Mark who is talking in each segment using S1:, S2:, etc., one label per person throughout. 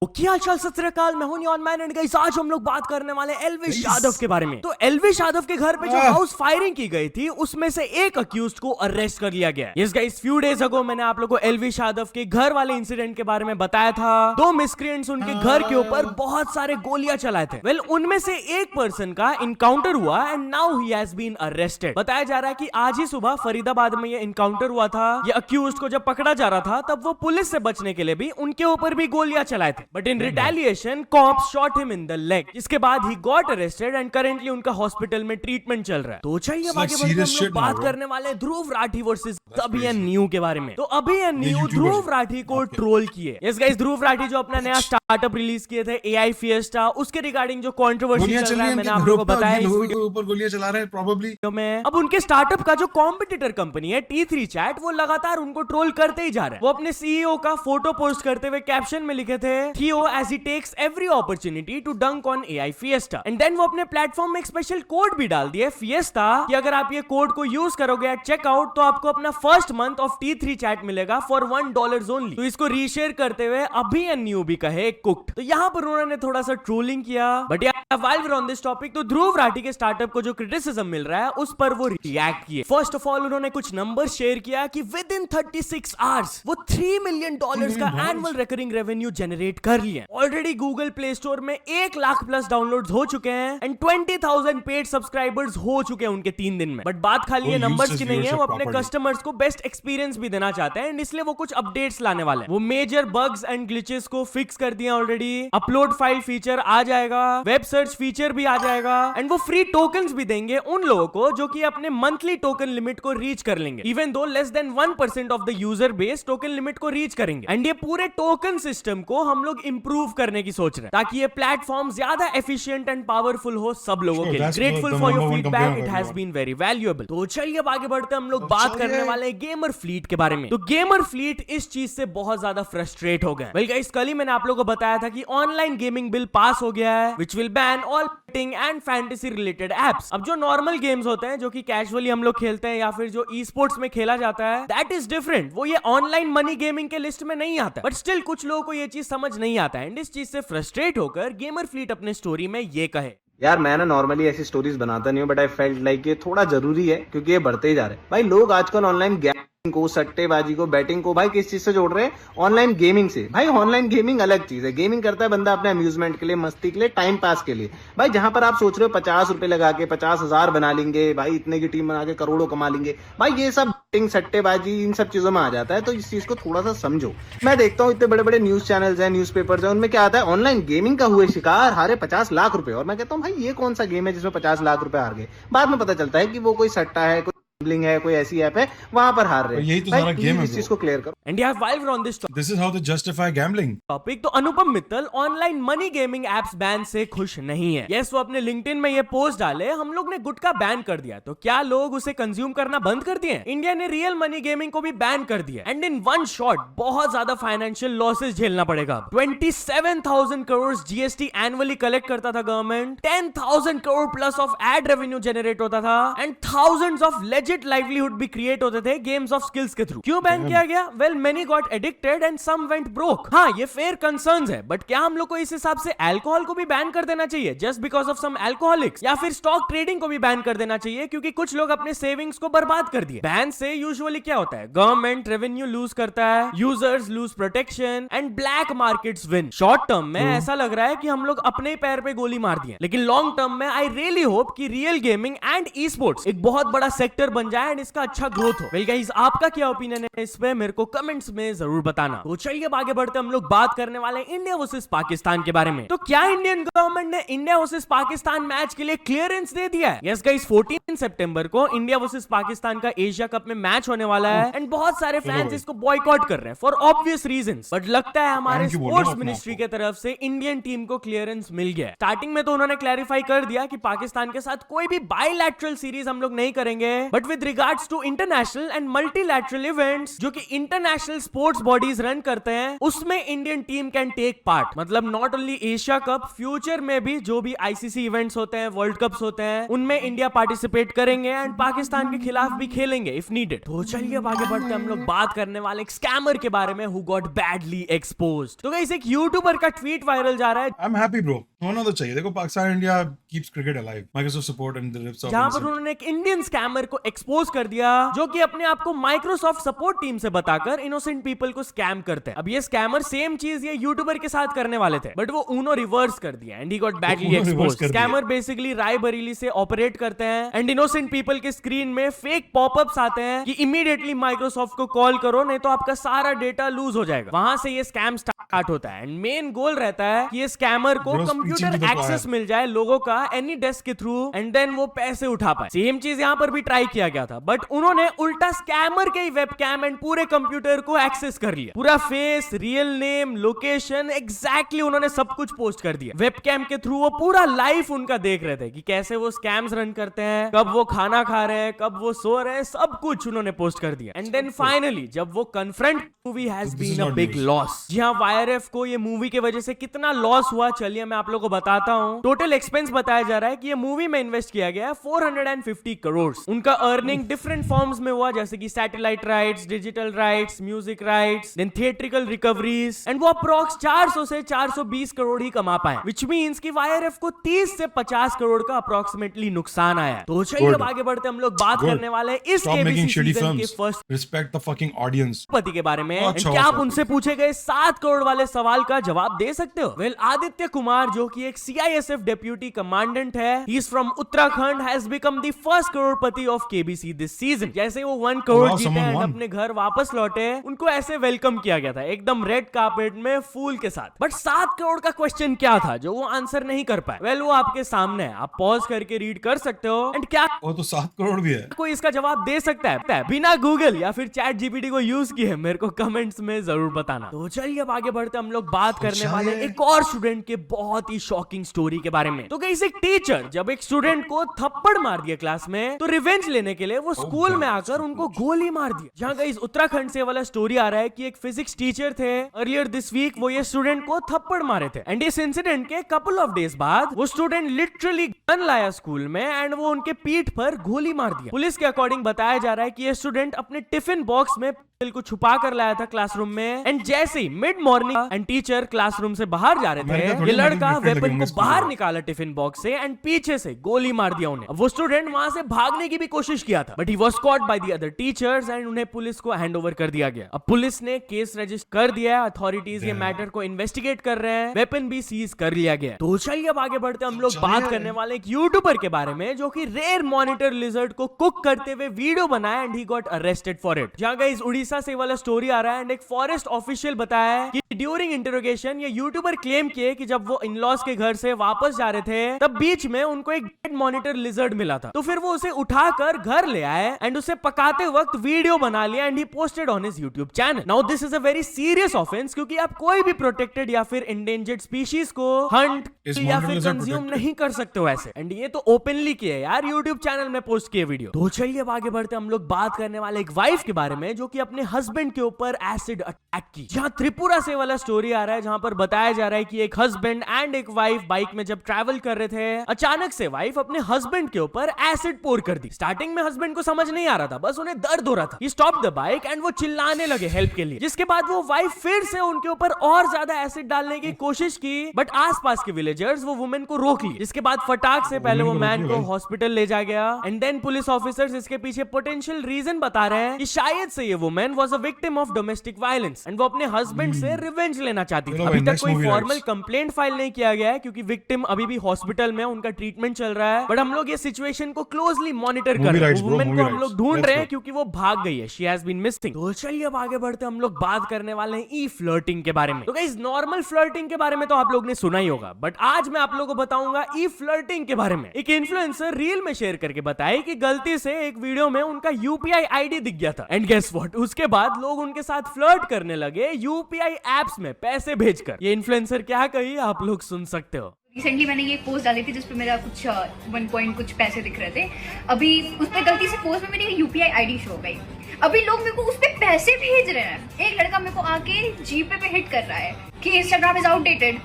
S1: क्या हाल चाल सत श्री अकाल, मैं हूं नियॉन मैन एंड गाइस आज हम लोग बात करने वाले एल्विश यादव के बारे में। तो एल्विश यादव के घर पे जो हाउस फायरिंग की गई थी उसमें से एक अक्यूज्ड को अरेस्ट कर लिया गया। Yes guys, few days ago मैंने आप लोगों को एल्विश यादव के घर वाले इंसिडेंट के बारे में बताया था। दो मिसक्रिएंट्स उनके घर के ऊपर बहुत सारे गोलियां चलाए थे। वेल, उनमें से एक पर्सन का इनकाउंटर हुआ and now he has been arrested. बताया जा रहा है कि आज ही सुबह फरीदाबाद में ये इनकाउंटर हुआ था। ये अक्यूज्ड को जब पकड़ा जा रहा था तब वो पुलिस से बचने के लिए भी उनके ऊपर भी गोलियां चलाए थे, but in retaliation cops shot him in the leg. इसके बाद he got arrested and currently उनका हॉस्पिटल में ट्रीटमेंट चल रहा है। तो चाहिए आगे बढ़कर हम लोग बात करने वाले ध्रुव राठी वर्सेस अभिमन्यु के बारे में। तो अभिमन्यु ध्रुव राठी को ट्रोल किए। यस गाइस, ध्रुव राठी जो अपना नया स्टार्टअप रिलीज किए थे एआई फिएस्टा, उसके रिगार्डिंग जो कंट्रोवर्सी चल रहा है मैंने आप लोगों को बताया इस वीडियो
S2: ऊपर गोलियां चला रहे हैं प्रोबेबली
S1: में। अब उनके स्टार्टअप का जो कॉम्पिटिटर कंपनी है T3 चैट, वो लगातार उनको ट्रोल करते ही जा रहा है। वो अपने सीईओ का फोटो पोस्ट करते हुए कैप्शन में लिखे थे, Theo as he takes every opportunity to dunk on AI fiesta. And then वो अपने प्लेटफॉर्म में एक स्पेशल कोड भी डाल दिया फिएस्टा कि अगर आप ये कोड को यूज करोगे एट चेकआउट तो आपको अपना first month of T3 chat मिलेगा फॉर $1 ओनली। तो इसको रीशेयर करते हुए अभिमन्यु भी कहे कुक्ड। तो यहाँ पर उन्होंने थोड़ा सा ट्रोलिंग किया। But while we are on this topic, तो ध्रुव राठी के स्टार्टअप को जो क्रिटिसिज्म मिल रहा है उस पर वो रिएक्ट किए। फर्स्ट ऑफ ऑल उन्होंने कुछ नंबर शेयर किया कि विद इन 36 आवर्स वो $3 मिलियन का एनुअल रिकरिंग रेवेन्यू जनरेट कर लिए। ऑलरेडी गूगल प्ले स्टोर में 1 लाख प्लस डाउनलोड्स हो चुके हैं एंड 20,000 पेड सब्सक्राइबर्स हो चुके हैं उनके 3 दिन में। बट बात खाली नंबर्स की नहीं है, वो अपने कस्टमर्स को बेस्ट एक्सपीरियंस भी देना चाहते हैं एंड इसलिए वो कुछ अपडेट्स लाने वाले हैं। वो मेजर बग्स एंड ग्लिचेस को फिक्स कर दिया ऑलरेडी। अपलोड फाइल फीचर आ जाएगा, वेब सर्च फीचर भी आ जाएगा एंड वो फ्री टोकन्स भी देंगे उन लोगों को जो कि अपने मंथली टोकन लिमिट को रीच कर लेंगे। Even though less than 1% of the user base token limit को रीच करेंगे। एंड ये पूरे टोकन सिस्टम को हम लोग इंप्रूव करने की सोच रहे हैं ताकि ये प्लेटफॉर्म ज्यादा एफिशिएंट एंड पावरफुल हो सब लोगों के लिए। Grateful for your feedback, it has been very valuable. तो चलिए अब आगे बढ़ते हम लोग बात करने वाले हैं गेमर फ्लीट के बारे में। तो गेमर फ्लीट इस चीज से बहुत ज्यादा फ्रस्ट्रेट हो गए। वेल गाइस, कल ही मैंने आप लोगों को बताया था कि ऑनलाइन गेमिंग बिल पास हो गया है which will ban all betting and fantasy related apps. अब जो नॉर्मल गेम्स होते हैं जो कि कैजुअली हम लोग खेलते हैं या फिर जो ई स्पोर्ट्स में खेला जाता है, दैट इज डिफरेंट। वो ये ऑनलाइन मनी गेमिंग के लिस्ट में नहीं आता, बट स्टिल कुछ लोगों को ये चीज समझ नहीं आता है एंड इस चीज से फ्रस्ट्रेट होकर गेमर फ्लीट अपने स्टोरी में ये कहे,
S3: यार मैं ना नॉर्मली ऐसी स्टोरीज बनाता नहीं हूँ, बट आई फेल्ट लाइक ये थोड़ा जरूरी है क्योंकि ये बढ़ते ही जा रहे हैं। भाई लोग आजकल ऑनलाइन गैम्बिंग को, सट्टेबाजी को, बैटिंग को भाई किस चीज से जोड़ रहे हैं? ऑनलाइन गेमिंग से। भाई ऑनलाइन गेमिंग अलग चीज है। गेमिंग करता है बंदा अपने अम्यूजमेंट के लिए, मस्ती के लिए, टाइम पास के लिए। भाई जहां पर आप सोच रहे हो 50 रुपए लगा के 50,000 बना लेंगे, भाई इतने की टीम बना के करोड़ों कमा लेंगे, भाई ये सब बैटिंग, सट्टेबाजी, इन सब चीजों में आ जाता है। तो इस चीज को थोड़ा सा समझो। मैं देखता हूँ इतने बड़े बड़े न्यूज चैनल्स हैं, न्यूज पेपर्स हैं, उनमें क्या आता है, ऑनलाइन गेमिंग का हुए शिकार, हारे 50 लाख रुपए। और मैं कहता हूँ भाई ये कौन सा गेम है जिसमें 50 लाख रुपए हार गए? बाद में पता चलता है कि वो कोई सट्टा है, गैम्बलिंग है, कोई ऐसी ऐप है, वहां पर हार रहे हैं।
S2: यही तो सारा गेम है।
S3: इस चीज को क्लियर करो।
S1: एंड यार while we are on this
S2: this is how to justify gambling
S1: topic, तो Anupam Mittal online money gaming apps ban से खुश नहीं है। यस, वो अपने लिंक्डइन में ये पोस्ट डाले, हम लोग ने गुटखा बैन कर दिया, तो क्या लोग उसे कंज्यूम करना बंद कर दिए? इंडिया ने रियल मनी गेमिंग को भी बैन कर दिया एंड इन वन शॉट बहुत ज्यादा फाइनेंशियल लॉसेस झेलना पड़ेगा। 27,000 करोड़ जीएसटी एनुअली कलेक्ट करता था government, 10,000 crore plus of ad revenue generate होता था and thousands of legit livelihood भी क्रिएट होते थे गेम्स ऑफ स्किल्स के थ्रू। क्यों बैन किया गया? Well, many got addicted and some went broke. हाँ, ये फेयर कंसर्न्स है, बट क्या हम लोग को इस हिसाब से अल्कोहल को भी बैन कर देना चाहिए just because of some alcoholics? या फिर स्टॉक ट्रेडिंग को भी बैन कर देना चाहिए क्योंकि कुछ लोग अपने सेविंग्स को बर्बाद कर दिए? बैन से यूजुअली क्या होता है, गवर्नमेंट रेवेन्यू लूज करता है, users lose protection and black markets win. Short term में ऐसा लग रहा है कि हम लोग अपने पैर पे गोली मार दिए, लेकिन लॉन्ग टर्म में आई रियली होप कि real gaming and e sports एक बहुत बड़ा सेक्टर बन जाए एंड इसका अच्छा ग्रोथ हो। वेल गाइस, आपका क्या ओपिनियन है इस पे मेरे को कमेंट्स में जरूर बताना। तो चलिए अब आगे बढ़ते हम लोग बात करने वाले इंडिया वर्सेस पाकिस्तान के बारे में। तो क्या इंडियन गवर्नमेंट ने इंडिया वर्सेस पाकिस्तान मैच के लिए क्लियरेंस दे दिया है? यस गाइस, 14 सितंबर को इंडिया वर्सेस पाकिस्तान का एशिया कप में मैच होने वाला है एंड बहुत सारे फैंस इसको बॉयकॉट कर रहे हैं फॉर ऑब्वियस रीजंस। बट लगता है हमारे स्पोर्ट्स मिनिस्ट्री की तरफ से इंडियन टीम को क्लियरेंस मिल गया। स्टार्टिंग में तो उन्होंने क्लैरिफाई कर दिया कि पाकिस्तान के साथ कोई भी बायलैटरल सीरीज हम लोग नहीं करेंगे, but with regards to international and multilateral events जो कि इंटरनेशनल स्पोर्ट्स बॉडीज रन करते हैं, उसमें Indian team can take part. मतलब not only Asia cup, future में भी जो भी आईसीसी इवेंट्स होते हैं, वर्ल्ड कप्स होते हैं, उनमें इंडिया पार्टिसिपेट करेंगे एंड पाकिस्तान के खिलाफ भी खेलेंगे इफ नीडेड। तो चलिए अब आगे बढ़ते हम लोग बात करने वाले एक स्कैमर के बारे में हु गॉट बैडली एक्सपोज्ड। तो गाइस एक यूट्यूबर का ट्वीट वायरल जा रहा है
S2: I'm happy, bro. होना तो चाहिए। देखो, Pakistan India keeps cricket alive. Microsoft support and the rips of
S1: जहां पर उन्होंने एक इंडियन स्कैमर को एक्सपोज कर दिया जो कि अपने आप को माइक्रोसॉफ्ट सपोर्ट टीम से बताकर इनोसेंट पीपल को स्कैम करते हैं। अब ये स्कैमर सेम चीज ये यूट्यूबर के साथ करने वाले थे, बट वो उनो रिवर्स कर दिया and he got badly exposed. Scammer basically Raebareli से ऑपरेट करते हैं एंड इनोसेंट पीपल के स्क्रीन में फेक पॉपअप्स आते हैं कि इमीडिएटली माइक्रोसॉफ्ट को कॉल करो नहीं तो आपका सारा डेटा लूज हो जाएगा। वहां से ये स्कैम स्टार्ट होता है एंड मेन गोल रहता है कि ये स्कैमर को कंप्यूटर एक्सेस मिल जाए लोगों का एनी डेस्क के थ्रू एंड देन वो पैसे उठा पाए। सेम चीज यहां पर भी ट्राई किया गया था, बट उन्होंने उल्टा स्कैमर के वेबकैम एंड पूरे कंप्यूटर को एक्सेस कर लिया। पूरा face, real name, location exactly उन्होंने सब कुछ पोस्ट कर दिया। वेबकैम के थ्रू वो पूरा लाइफ उनका देख रहे थे कि कैसे वो स्कैम्स रन करते हैं, कब वो खाना खा रहे हैं, कब वो सो रहे हैं, सब कुछ उन्होंने पोस्ट कर दिया। एंड देन फाइनली जब वो confront, movie has been a big loss. जी हाँ, वाईआरएफ को ये मूवी की वजह से कितना लॉस हुआ चलिए मैं आप लोगों को बताता हूँ। टोटल एक्सपेंस बताया जा रहा है कि ये मूवी में इन्वेस्ट किया गया है 450 करोड़। उनका अर्निंग डिफरेंट फॉर्म्स में हुआ जैसे कि satellite rights, digital rights, music rights, then theatrical recoveries and वो अप्रॉक्स 400 से 420 करोड़ ही कमा पाए, व्हिच मींस कि वाईआरएफ को 30 से 50 करोड़ का अप्रोक्सिमेटली नुकसान आया। तो चलिए अब आगे बढ़ते हम लोग बात करने वाले हैं इस केबीसी सीजन के first
S2: Respect the fucking audience.
S1: पति के बारे में।
S2: अच्छा,
S1: क्या आप
S2: अच्छा।
S1: उनसे पूछे गए 7 करोड़ वाले सवाल का जवाब दे सकते हो? वेल, आदित्य कुमार जो कि एक सीआईएसएफ डेप्यूटी कमांडेंट है, he is from Uttarakhand, has become the first Crorepati of KBC this season. जैसे वो 1 करोड़ जीते
S2: someone
S1: एंड
S2: won.
S1: अपने घर वापस लौटे, उनको ऐसे वेलकम किया गया था एकदम रेड कार्पेट में फूल के साथ। बट 7 करोड़ का क्वेश्चन क्या था जो वो आंसर नहीं कर पाए? वेल, वो आपके सामने है, आप पॉज करके रीड कर सकते हो। एंड क्या
S2: वो तो 7 करोड़ भी है।
S1: कोई इसका जवाब दे सकता है बिना गूगल या फिर चैट जीपीटी को यूज किए? मेरे को कमेंट्स में जरूर बताना। तो चलिए अब आगे बढ़ते हम लोग बात करने वाले एक और स्टूडेंट के बहुत ही शॉकिंग स्टोरी के बारे में। तो गाइस, एक टीचर जब एक स्टूडेंट को थप्पड़ मार दिया क्लास में, तो रिवेंज लेने के लिए वो स्कूल में आकर उनको गोली मार दिया। जहां गाइस उत्तराखंड से वाला स्टोरी आ रहा है कि एक फिजिक्स टीचर थे, अर्लियर दिस वीक वो ये स्टूडेंट को थप्पड़ मारे थे एंड इस इंसिडेंट के कपल ऑफ डेज बाद वो स्टूडेंट लिटरली गन लाया स्कूल में एंड वो उनके पीठ पर गोली मार दिया। पुलिस के अकॉर्डिंग बताया जा रहा है कि ये स्टूडेंट अपने टिफिन बॉक्स में पिस्टल को छुपा कर लाया था क्लासरूम में एंड जैसे ही mid morning and teacher classroom से बाहर जा रहे थे, ये लड़का वेपन को बाहर निकाला टिफिन बॉक्स से एंड पीछे से गोली मार दिया उन्हें। अब वो स्टूडेंट वहां से भागने की भी कोशिश किया था, but he was caught by the other teachers and उन्हें पुलिस को हैंड ओवर कर दिया गया। अब पुलिस ने केस रजिस्टर कर दिया है, अथॉरिटीज ये मैटर को इन्वेस्टिगेट कर रहे हैं, वेपन भी सीज कर लिया गया। तो चलिए अब आगे बढ़ते हम लोग बात करने वाले एक यूट्यूबर के बारे में जो कि रेयर मॉनिटर लिजर्ड को कुक करते हुए वीडियो बनाया and he got arrested for it. जहां गाइस उड़ीसा से वाला स्टोरी आ रहा है एंड एक फॉरेस्ट ऑफिशियल बताया है कि ड्यूरिंग इंटरोगेशन ये यूट्यूबर क्लेम किए कि जब वो इन-लॉज के घर से वापस जा रहे थे तब बीच में उनको एक डेड मॉनिटर लिजर्ड मिला था, तो फिर वो उसे उठाकर घर ले आए एंड उसे पकाते वक्त वीडियो बना लिया and he posted on his YouTube channel. Now this is a very serious offence क्योंकि आप कोई भी प्रोटेक्टेड या फिर एंडेंजर्ड स्पीशीज को हंट या फिर कंज्यूम नहीं कर सकते हो ऐसे, एंड ये तो ओपनली किया है यार यूट्यूब चैनल में पोस्ट किए वीडियो। तो चलिए अब आगे बढ़ते हम लोग बात करने वाले एक वाइफ के बारे में जो कि अपने हस्बैंड के ऊपर एसिड अटैक की। जहां त्रिपुरा से वाला स्टोरी आ रहा है जहां पर बताया जा रहा है कि एक हस्बैंड एंड एक वाइफ बाइक में जब ट्रैवल कर रहे थे, अचानक से वाइफ अपने हस्बैंड के ऊपर एसिड पोर कर दी। स्टार्टिंग में हस्बैंड को समझ नहीं आ रहा था, बस उन्हें दर्द हो रहा था। ही स्टॉप द बाइक एंड वो चिल्लाने लगे हेल्प के लिए, जिसके बाद वो वाइफ फिर से उनके ऊपर और ज्यादा एसिड डालने की कोशिश की, बट आसपास के विलेजर्स वो वुमेन को रोक लिए, जिसके बाद फटाक से पहले वो मैन को हॉस्पिटल ले जा गया एंड देन पुलिस ऑफिसर्स इसके पीछे पोटेंशियल रीजन बता रहे हैं कि शायद से ये women was a victim of domestic violence and वो अपने हस्बैंड से रिवेंज लेना चाहती थी। अभी तक कोई फॉर्मल कंप्लेंट फाइल नहीं किया गया है क्योंकि विक्टिम अभी भी हॉस्पिटल में, उनका ट्रीटमेंट चल रहा है, बट हम लोग ये सिचुएशन को क्लोजली मॉनिटर कर रहे हैं। वुमेन को हम लोग ढूंढ रहे हैं क्योंकि वो भाग गई है, शी हैज बीन मिसिंग। तो चलिए अब आगे बढ़ते हम लोग बात करने वाले हैं ई फ्लर्टिंग के बारे में। तो गाइस, नॉर्मल फ्लर्टिंग के बारे में तो आप लोग ने सुना ही होगा, बट आज मैं आप लोगों को बताऊंगा ई फ्लर्टिंग के बारे में। एक इन्फ्लुएंसर रील में शेयर करके बताए कि गलती से एक वीडियो में उनका यूपीआई आईडी दिख गया था एंड गेस व्हाट, उसके बाद लोग उनके साथ फ्लर्ट करने लगे यूपीआई एप्स में पैसे भेजकर। ये इन्फ्लुएंसर क्या कही आप लोग सुन सकते हो।
S4: रिसेंटली मैंने ये पोस्ट डाली थी जिसपे मेरा कुछ 1 पॉइंट कुछ पैसे दिख रहे थे। अभी उस पर गलती से पोस्ट में मेरी UPI ID शो हो गई। अभी लोग मेरे को उस पर पैसे भेज रहे हैं। एक लड़का मेरे को आके जीपे पे हिट कर रहा है कि इंस्टाग्राम इज आउटडेटेड।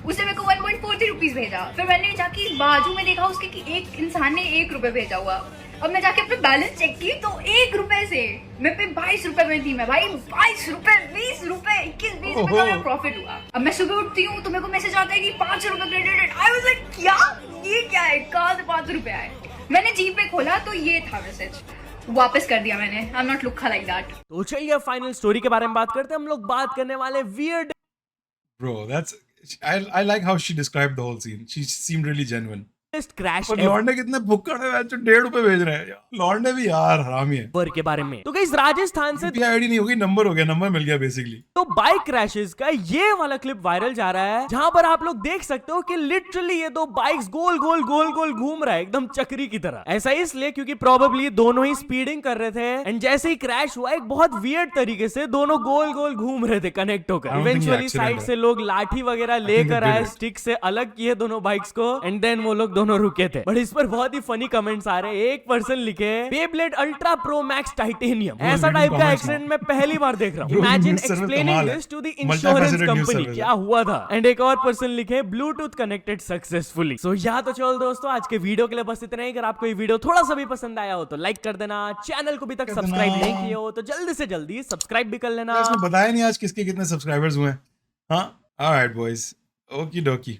S4: उसने मेरे को 1.43 रुपीज भेजा। फिर मैंने जाके बाजू में देखा उसके कि एक इंसान ने 1 रुपए भेजा हुआ। अब मैं जाके अपने बैलेंस चेक की तो 1 रुपए से मैं पे 22 रुपए में थी। मैं भाई 22 रुपए 20 रुपए 21-20 रुपए का मेरा प्रॉफिट हुआ। अब मैं सुबह उठती हूँ तो मेरे को मैसेज आता है कि 5 रुपए क्रेडिटेड। आई वाज लाइक क्या ये क्या है, कहाँ से 5 रुपए आए। मैंने जीपे खोला तो ये था मैसेज, वापस कर दिया मैंने। I am not Lucca like that.
S1: तो चलिए फाइनल स्टोरी के बारे में बात करते हैं। हम लोग बात करने वाले weird
S2: Bro, I like how she described the whole scene. She seemed really genuine.
S1: Crash
S2: पर लौंडे कितने भुक्कड़ है जो 1.5 रुपए भेज रहे हैं। लौंडे भी यार हरामी है।
S1: एवर के बारे में। तो गाइस राजस्थान से
S2: UPI ID नहीं होगी, नंबर हो गया, नंबर मिल गया बेसिकली।
S1: तो बाइक क्रैशेस का ये वाला क्लिप वायरल जा रहा है जहां पर आप लोग देख सकते हो कि लिटरली ये दो बाइक्स गोल गोल गोल गोल घूम रहा है एकदम चक्री की तरह। ऐसा इसलिए क्योंकि प्रोबेबली दोनों ही स्पीडिंग कर रहे थे एंड जैसे ही क्रैश हुआ एक बहुत वियर्ड तरीके से दोनों गोल गोल घूम रहे थे कनेक्ट होकर। इवेंचुअली साइड से लोग लाठी वगैरह लेकर आए, स्टिक से अलग किए दोनों बाइक्स को एंड देन वो लोग दोनों रुके थे। बट इस पर बहुत ही फनी कमेंट्स आ रहे हैं। एक पर्सन लिखे Beyblade ultra pro max titanium. ऐसा टाइप का एक्सीडेंट मैं पहली बार देख रहा हूँ। Imagine explaining this to the insurance company, क्या हुआ था। एंड एक और पर्सन लिखे ब्लूटूथ कनेक्टेड सक्सेसफुली। सो यहाँ तो चल दोस्तों आज के वीडियो के लिए बस इतना ही। अगर आपको ये वीडियो थोड़ा सा भी पसंद आया हो तो लाइक कर देना। चैनल को अभी तक सब्सक्राइब नहीं किए हो तो जल्दी से जल्दी सब्सक्राइब भी कर लेना।
S2: इसमें बताया नहीं आज किसके कितने सब्सक्राइबर्स हुए हैं। हाँ, ऑलराइट बॉयज, ओकी डोकी।